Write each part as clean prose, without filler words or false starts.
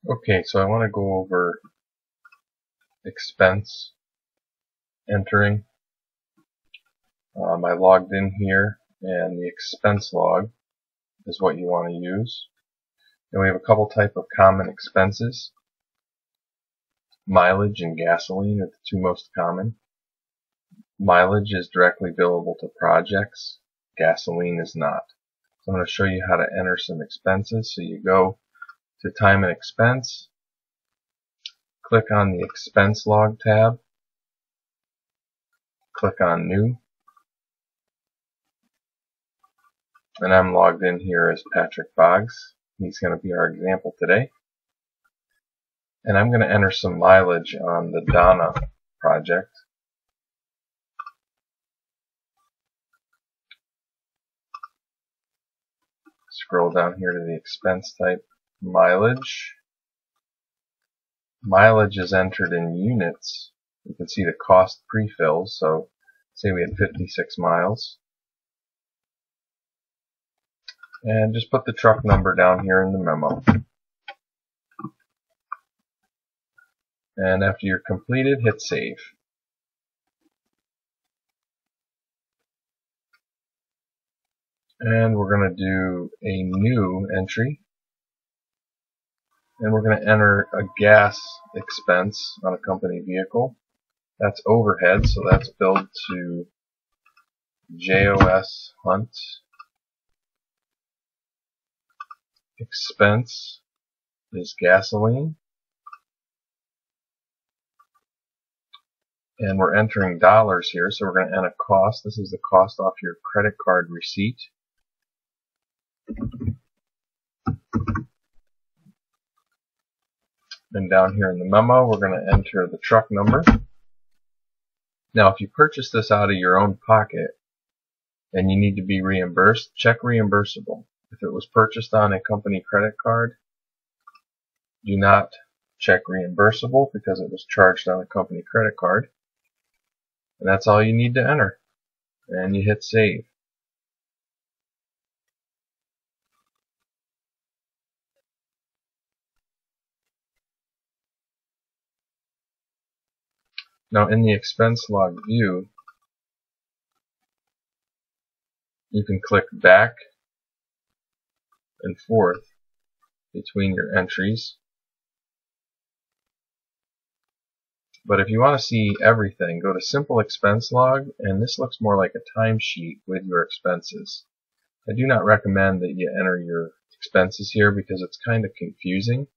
Okay, so I want to go over expense entering. I logged in here, and the expense log is what you want to use. And we have a couple type of common expenses. Mileage and gasoline are the two most common. Mileage is directly billable to projects. Gasoline is not. So I'm going to show you how to enter some expenses. So you go to Time and Expense, click on the Expense Log tab, click on New, and I'm logged in here as Patrick Boggs. He's going to be our example today. And I'm going to enter some mileage on the Donna project. Scroll down here to the expense type, mileage. Mileage is entered in units. You can see the cost pre-fills. So say we had 56 miles. And just put the truck number down here in the memo. And after you're completed, hit save. And we're going to do a new entry. And we're going to enter a gas expense on a company vehicle. That's overhead, so that's billed to JOS Hunt. Expense is gasoline. And we're entering dollars here, so we're going to enter cost. This is the cost off your credit card receipt. And down here in the memo, we're going to enter the truck number. Now, if you purchase this out of your own pocket and you need to be reimbursed, check reimbursable. If it was purchased on a company credit card, do not check reimbursable because it was charged on a company credit card. And that's all you need to enter. And you hit save. Now in the expense log view, you can click back and forth between your entries. But if you want to see everything, go to Simple Expense Log, and this looks more like a timesheet with your expenses. I do not recommend that you enter your expenses here because it's kind of confusing.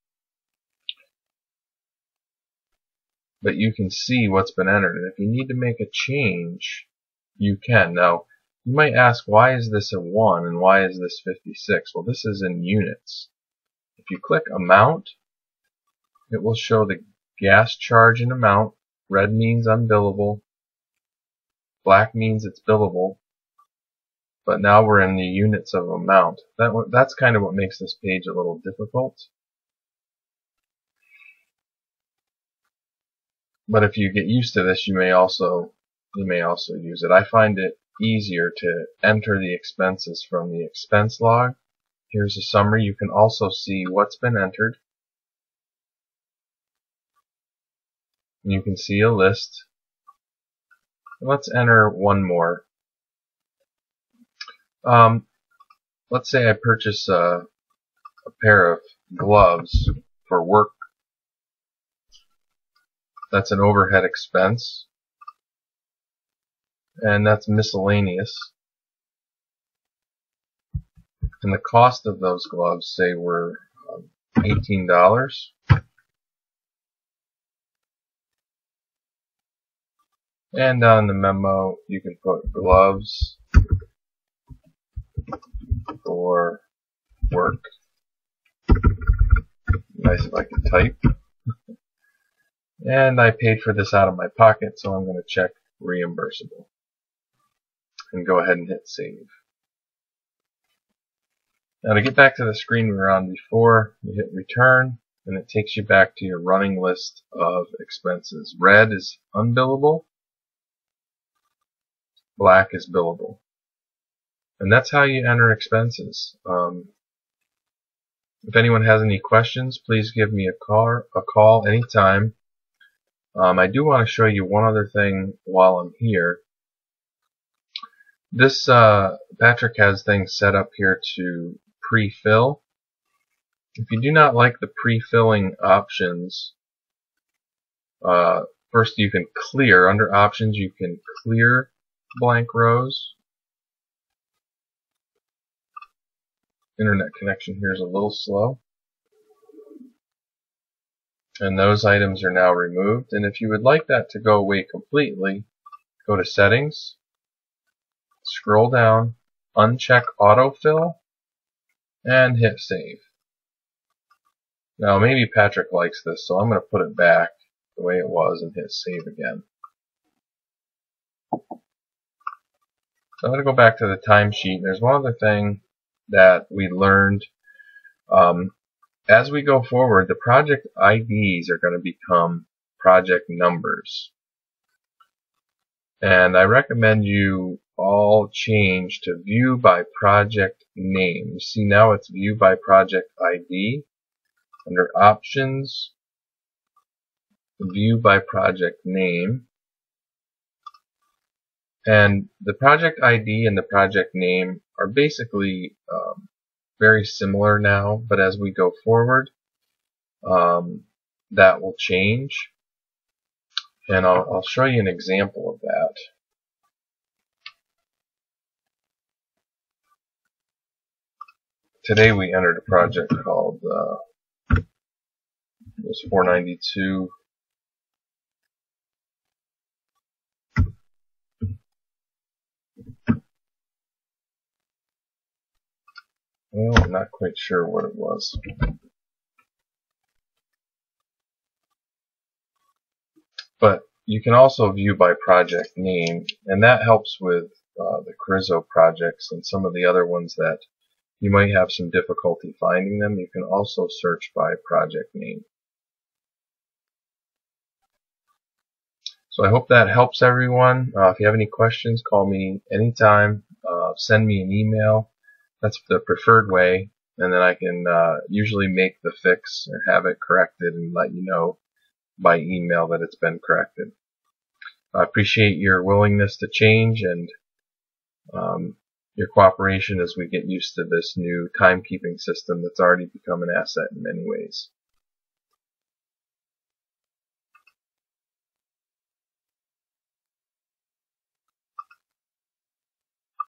But you can see what's been entered, and if you need to make a change, you can. Now, you might ask, why is this a 1 and why is this 56? Well, this is in units. If you click Amount, it will show the gas charge and amount. Red means unbillable. Black means it's billable. But now we're in the units of amount. That's kind of what makes this page a little difficult. But if you get used to this, you may also use it. I find it easier to enter the expenses from the expense log. Here's a summary. You can also see what's been entered. And you can see a list. Let's enter one more. Let's say I purchase a pair of gloves for work. That's an overhead expense. And that's miscellaneous. And the cost of those gloves, say, were $18. And on the memo, you can put gloves for work. Nice if I could type. And I paid for this out of my pocket, so I'm going to check reimbursable. And go ahead and hit save. Now to get back to the screen we were on before, you hit return, and it takes you back to your running list of expenses. Red is unbillable. Black is billable. And that's how you enter expenses. If anyone has any questions, please give me a call anytime. I do want to show you one other thing while I'm here. This Patrick has things set up here to pre-fill. If you do not like the pre-filling options, first you can clear. Under options you can clear blank rows. Internet connection here is a little slow. And those items are now removed. And if you would like that to go away completely, go to Settings, scroll down, uncheck Autofill, and hit Save. Now maybe Patrick likes this, so I'm going to put it back the way it was and hit Save again. So I'm going to go back to the timesheet. There's one other thing that we learned. As we go forward, the project IDs are going to become project numbers. And I recommend you all change to View by Project Name. You see now it's View by Project ID. Under Options, View by Project Name. And the project ID and the project name are basically very similar now, but as we go forward, that will change. And I'll show you an example of that. Today we entered a project called it was 492. Well, I'm not quite sure what it was. But you can also view by project name, and that helps with the Carrizo projects and some of the other ones that you might have some difficulty finding them. You can also search by project name. So I hope that helps everyone. If you have any questions, call me anytime. Send me an email. That's the preferred way, and then I can usually make the fix or have it corrected and let you know by email that it's been corrected. I appreciate your willingness to change and your cooperation as we get used to this new timekeeping system that's already become an asset in many ways.